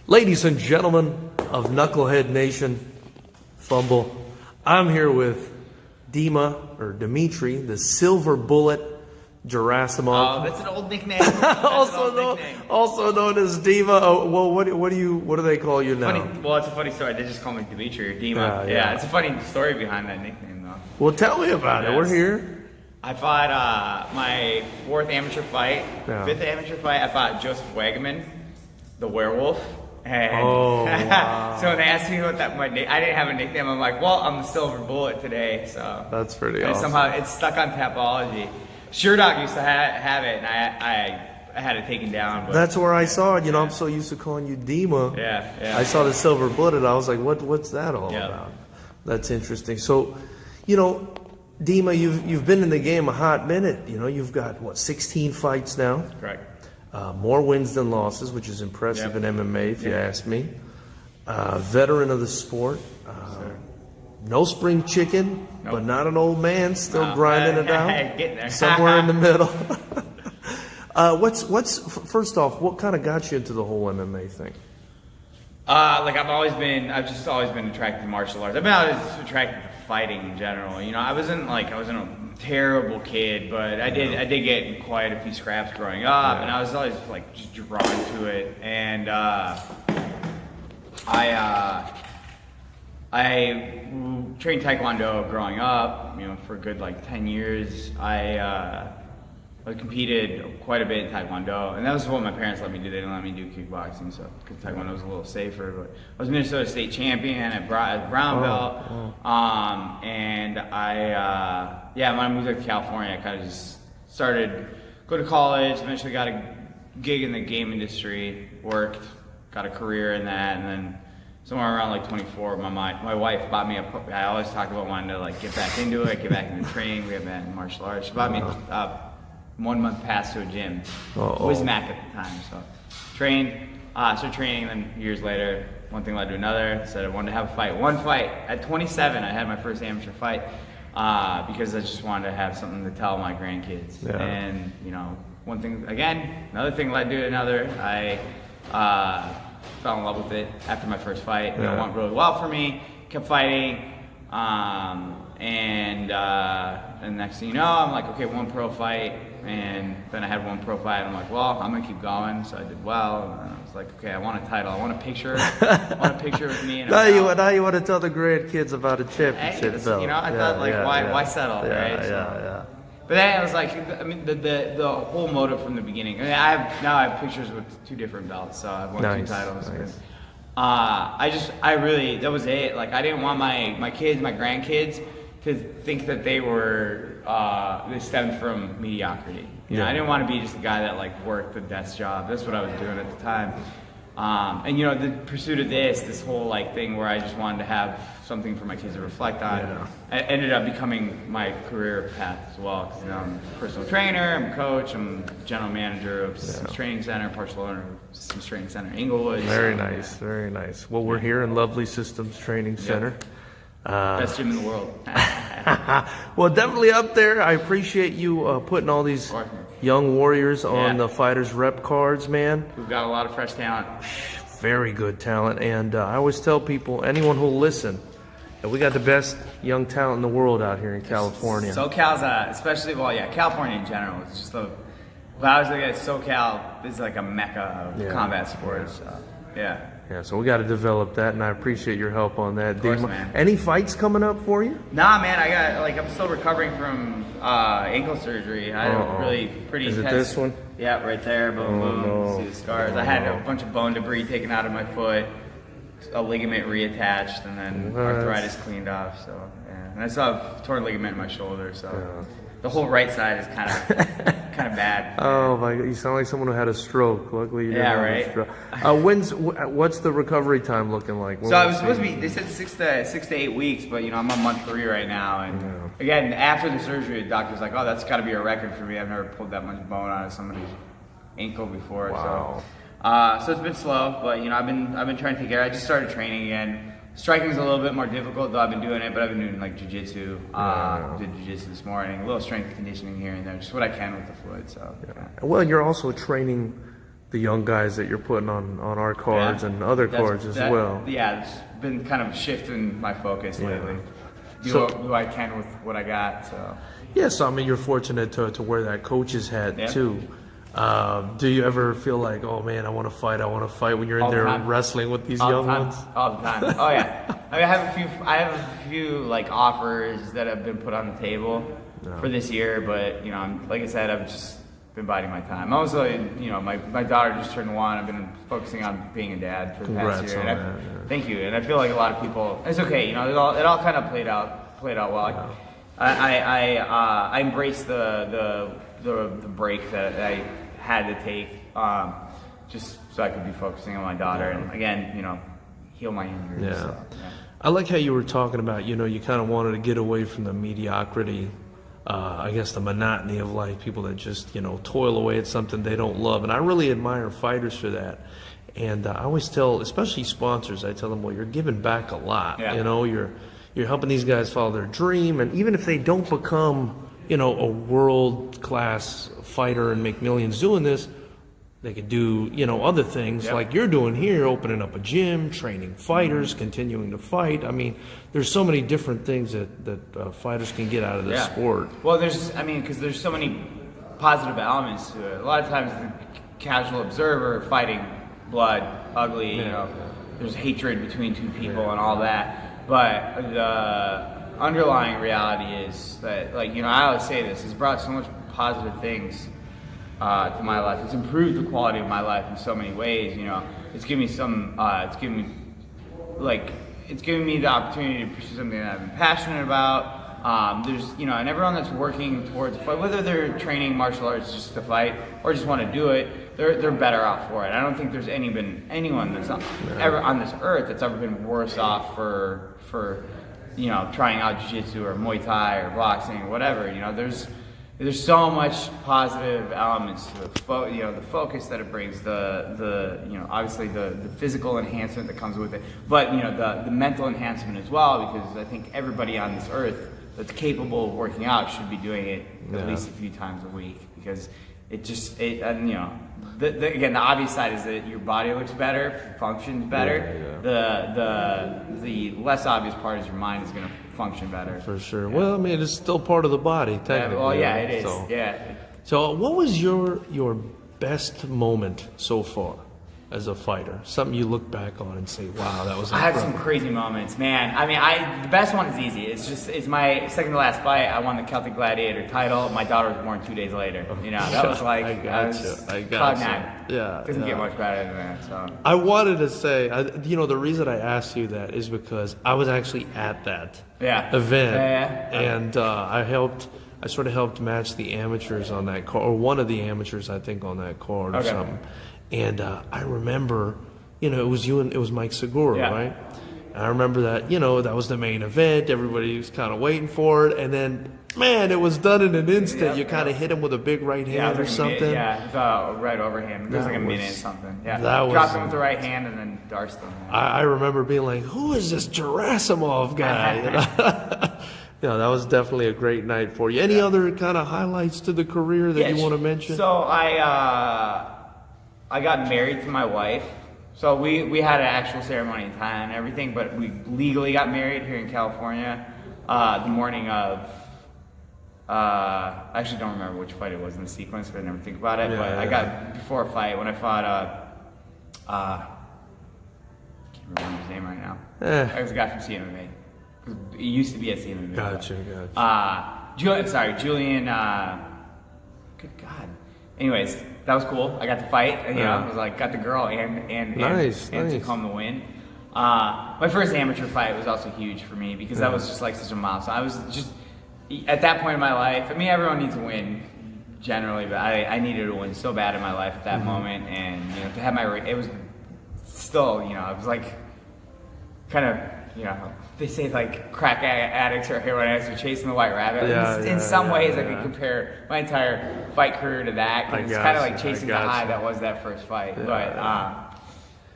Ladies and gentlemen of Knucklehead Nation, Fumble, I'm here with Dima, or Dmitry, the Silver Bullet Gerasimov. Oh, that's an old nickname. also known as Dima. Oh, well, what do they call you now? Funny, well, it's a funny story. They just call me Dmitry or Dima. Yeah, it's a funny story behind that nickname, though. Well, tell me about it. We're here. I fought my fifth amateur fight. I fought Joseph Wagaman, the werewolf. And wow. So when they asked me what I didn't have a nickname. I'm like, well, I'm the Silver Bullet today. So that's pretty awesome. Somehow it's stuck on Tapology. Sure Dog used to have it, and I had it taken down. But that's where I saw it. You know, I'm so used to calling you Dima. Yeah. I saw the Silver Bullet, and I was like, what's that all about? That's interesting. So, you know, Dima, you've been in the game a hot minute. You know, you've got 16 fights now. Correct. More wins than losses, which is impressive in MMA, if you ask me. Veteran of the sport. No spring chicken, but not an old man, still grinding it out. Getting there. Somewhere in the middle. First off, what kind of got you into the whole MMA thing? I've just always been attracted to martial arts. I've been always attracted to fighting in general. You know, I wasn't a terrible kid, but I did get in quite a few scraps growing up, and I was always just drawn to it. And I trained Taekwondo growing up. You know, for a good 10 years. I competed quite a bit in Taekwondo, and that was what my parents let me do. They didn't let me do kickboxing, so because Taekwondo was a little safer. But I was Minnesota State champion at brown belt, and when I moved up to California, I kind of just started going to college. Eventually, got a gig in the game industry, worked, got a career in that, and then somewhere around 24, my wife bought me I always talked about wanting to get back into it, get back into training, get back into martial arts. She bought me 1 month pass to a gym. Was Mac at the time, so started training, and then years later, one thing led to another. Said I wanted to have a fight. One fight at 27, I had my first amateur fight because I just wanted to have something to tell my grandkids. Yeah. And another thing led to another. I fell in love with it after my first fight. It went really well for me. Kept fighting. And next thing you know, I'm like, okay, one pro fight, and then I had one pro fight, and I'm like, well, I'm gonna keep going. So I did well, and I was like, okay, I want a title, I want a picture, with me. And now you want to tell the grandkids about a championship belt. You know, I thought why settle, right? Yeah. But then I was like, the whole motive from the beginning. I have pictures with 2 different belts, so I've won 2 titles. Nice. That was it. I didn't want my kids, my grandkids, to think that they stemmed from mediocrity. You know, I didn't want to be just a guy that worked the desk job. That's what I was doing at the time. And you know, the pursuit of this whole thing where I just wanted to have something for my kids to reflect on, it ended up becoming my career path as well. Because I'm a personal trainer, I'm a coach, I'm general manager of Systems Training Center, partial owner of Systems Training Center, Inglewood. Very nice. Well, we're here in lovely Systems Training Center. Best gym in the world. Well, definitely up there. I appreciate you putting all these young warriors on the FightersRep cards, man. We've got a lot of fresh talent. Very good talent. And I always tell people, anyone who'll listen, that we got the best young talent in the world out here in California. SoCal's especially, California in general. It's just if I was looking at SoCal, this is like a mecca of combat sports. Yeah, so we got to develop that, and I appreciate your help on that, Dima. Man. Any fights coming up for you? Nah, man. I'm still recovering from ankle surgery. I had a really pretty intense. Is it this one? Yeah, right there. Boom, boom. No. See the scars. I had a bunch of bone debris taken out of my foot, a ligament reattached, and then arthritis cleaned off. So and I still have torn ligament in my shoulder. So the whole right side is kind of bad. Oh my God, you sound like someone who had a stroke. Luckily you didn't have a stroke. What's the recovery time looking like? So I was supposed to be, they said 6 to 8 weeks, but you know, I'm on month 3 right now. And again, after the surgery, the doctor's like, oh, that's gotta be a record for me. I've never pulled that much bone out of somebody's ankle before. Wow. So it's been slow, but you know, I've been trying to take care. I just started training again. Striking's a little bit more difficult, though I've been doing it, but I've been doing jiu-jitsu. Did jiu-jitsu this morning, a little strength conditioning here and there, just what I can with the foot. So. Well, you're also training the young guys that you're putting on our cards and other cards as well. Yeah, it's been kind of shifting my focus lately. Do what I can with what I got. So. Yeah, so I mean, you're fortunate to wear that coach's hat too. Do you ever feel like, oh man, I want to fight when you're in there wrestling with these young ones? All the time. Oh yeah. I mean, I have a few like offers that have been put on the table for this year, but you know, like I said, I've just been biding my time. Also, you know, my daughter just turned 1. I've been focusing on being a dad for the past year. Thank you. And I feel like a lot of people, it's okay. You know, it all kind of played out well. I embraced the break that I had to take, just so I could be focusing on my daughter and again, you know, heal my injuries. So, I like how you were talking about, you know, you kind of wanted to get away from the mediocrity, I guess the monotony of life, people that just, you know, toil away at something they don't love. And I really admire fighters for that. And I always tell, especially sponsors, I tell them, well, you're giving back a lot. You know, you're helping these guys follow their dream. And even if they don't become, you know, a world-class fighter and make millions doing this, they could do, you know, other things like you're doing here, opening up a gym, training fighters, continuing to fight. I mean, there's so many different things that fighters can get out of this sport. Well, because there's so many positive elements to it. A lot of times the casual observer fighting blood, ugly, you know, there's hatred between two people and all that. But the underlying reality is that, like, you know, I always say this, it's brought so much positive things to my life. It's improved the quality of my life in so many ways. You know, it's given me it's given me the opportunity to pursue something that I've been passionate about. There's, you know, and everyone that's working towards a fight, whether they're training martial arts just to fight or just want to do it, they're better off for it. I don't think there's anyone that's ever on this earth that's ever been worse off for you know, trying out jiu-jitsu or Muay Thai or boxing or whatever. You know, there's so much positive elements to it. You know, the focus that it brings, the you know, obviously the physical enhancement that comes with it, but you know, the mental enhancement as well, because I think everybody on this earth that's capable of working out should be doing it at least a few times a week, because and you know, again, the obvious side is that your body looks better, functions better. The less obvious part is your mind is going to function better. For sure. Well, I mean, it's still part of the body, technically. Well, it is. So, yeah. So, what was your best moment so far as a fighter? Something you look back on and say, "Wow, that was." I had some crazy moments, man. I mean, the best one is easy. It's my second to last fight. I won the Celtic Gladiator title. My daughter was born 2 days later. You know, that was like I got you. Yeah, doesn't get much better than that. So I wanted to say, you know, the reason I asked you that is because I was actually at that event, and I sort of helped match the amateurs on that card, or one of the amateurs, I think, on that card or something. And I remember, you know, it was you and it was Mike Segura, right? And I remember that, you know, that was the main event. Everybody was kind of waiting for it, and then, man, it was done in an instant. You kind of hit him with a big right hand or something. Right overhand. It was like a minute something. Yeah, dropped him with the right hand and then darced him. I remember being like, "Who is this Gerasimov guy?" You know? Yeah, that was definitely a great night for you. Any other kind of highlights to the career that you want to mention? So I got married to my wife. So we had an actual ceremony in Thailand and everything, but we legally got married here in California the morning of, I actually don't remember which fight it was in the sequence, but I never think about it. I got, before a fight, when I fought, I can't remember his name right now. It was a guy from CMMA. It used to be at CMMA. Gotcha. Julian, good God. Anyways, that was cool. I got to fight, and, you know, I was like, got the girl and to come the win. My first amateur fight was also huge for me, because that was just like such a milestone. I was just, at that point in my life, I mean, everyone needs to win generally, but I needed to win so bad in my life at that moment, and, you know, to have it was still, you know, I was like, kind of, you know, they say like crack addicts or heroin addicts are chasing the white rabbit. In some ways, I could compare my entire fight career to that. Cause it's kind of like chasing the high that was that first fight.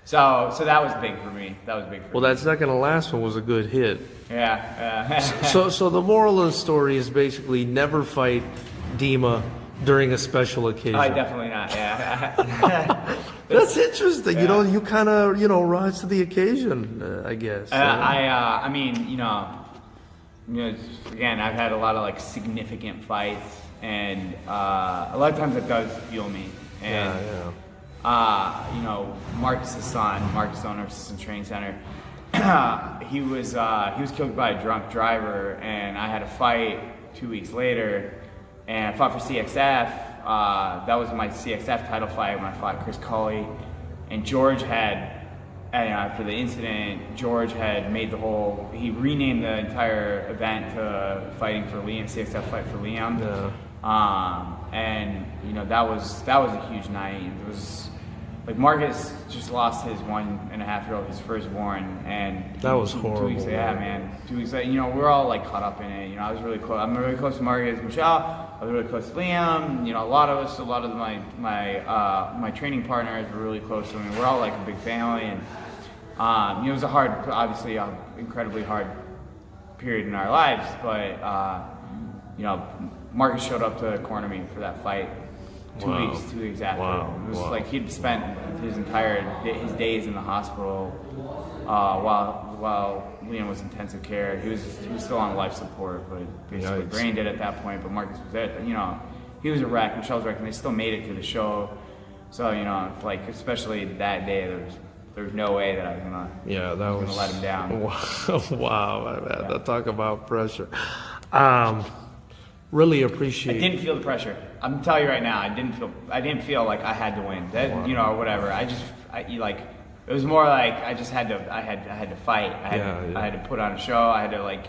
So that was big for me. Well, that second to last one was a good hit. Yeah. So the moral of the story is basically never fight Dima during a special occasion. Definitely not. Yeah. That's interesting. You know, you kind of, you know, rise to the occasion, I guess. I mean, again, I've had a lot of like significant fights, and a lot of times it does fuel me. And you know, Marcus's son, Marcus, owner of System Training Center, he was killed by a drunk driver, and I had a fight 2 weeks later, and I fought for CXF. That was my CXF title fight when I fought Chris Culley, and George had, after the incident, George had made he renamed the entire event to fighting for Liam, CXF fight for Liam. And you know, that was a huge night. It was like Marcus just lost his 1.5-year-old, his firstborn, and that was horrible. 2 weeks, man. 2 weeks later, you know, we're all like caught up in it. You know, I was really close. I'm really close to Marcus, Michelle. I was really close to Liam. You know, a lot of my training partners were really close to me. We're all like a big family, and you know, it was obviously an incredibly hard period in our lives. But you know, Marcus showed up to corner me for that fight. 2 weeks after. It was like he'd spent his days in the hospital while Liam was in intensive care. He was still on life support, but basically brain dead at that point. But Marcus was there. You know, he was a wreck. Michelle was a wreck, and they still made it to the show. So you know, like especially that day, there was no way that I was gonna let him down. Wow, man. Talk about pressure. Really appreciate. I didn't feel the pressure. I'm telling you right now, I didn't feel like I had to win. That you know, or whatever. It was more like I just had to. I had to fight. I had to put on a show. I had to like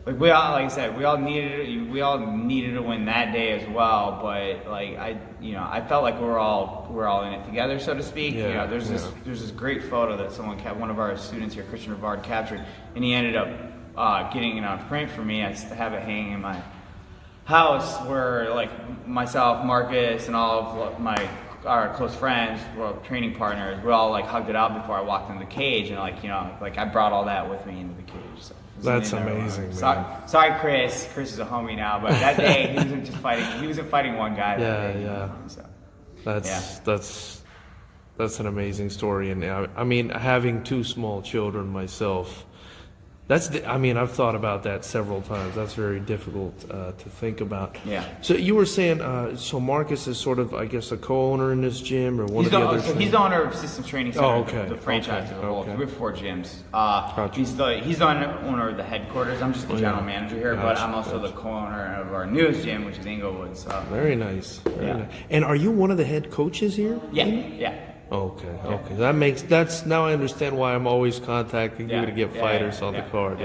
we all, like I said, we all needed to win that day as well. But like I felt like we're all in it together, so to speak. You know, there's this great photo that one of our students here, Christian Rivard, captured, and he ended up getting it on print for me. I have it hanging in my house, where like myself, Marcus, and all of our close friends, training partners, we all like hugged it out before I walked into the cage, and like I brought all that with me into the cage. So that's amazing, man. Sorry, Chris. Chris is a homie now, but that day he wasn't just fighting. He wasn't fighting one guy. So, that's an amazing story, and I mean, having 2 small children myself. I've thought about that several times. That's very difficult to think about. Yeah. So you were saying, so Marcus is sort of, I guess, a co-owner in this gym, or he's the owner of Systems Training Center, the franchise. Okay. We have 4 gyms. He's the owner of the headquarters. I'm just the general manager here, but I'm also the co-owner of our newest gym, which is Inglewood. So very nice. Very nice. And are you one of the head coaches here? Yeah. Okay. Now I understand why I'm always contacting you to get fighters on the card.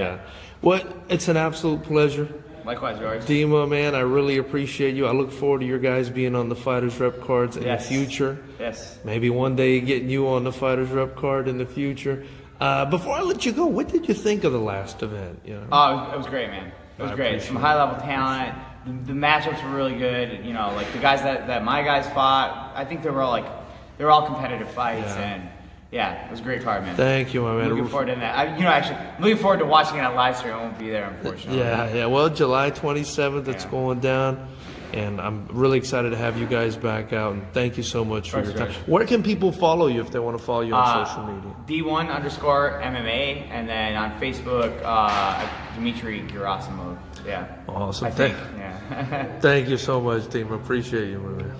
Well, it's an absolute pleasure. Likewise, George. Dima, man, I really appreciate you. I look forward to your guys being on the FightersRep cards in the future. Yes. Maybe one day getting you on the FightersRep card in the future. Before I let you go, what did you think of the last event? Oh, it was great, man. It was great. Some high-level talent. The matchups were really good. You know, like the guys that my guys fought, I think they were all competitive fights, and it was a great card, man. Thank you, my man. Looking forward to that. I'm looking forward to watching it on live stream. I won't be there, unfortunately. Well, July 27th, it's going down, and I'm really excited to have you guys back out. And thank you so much for your time. Where can people follow you if they want to follow you on social media? D1_MMA, and then on Facebook, Dmitry Gerasimov. Yeah. Awesome. Thank you so much, team. Appreciate you, my man.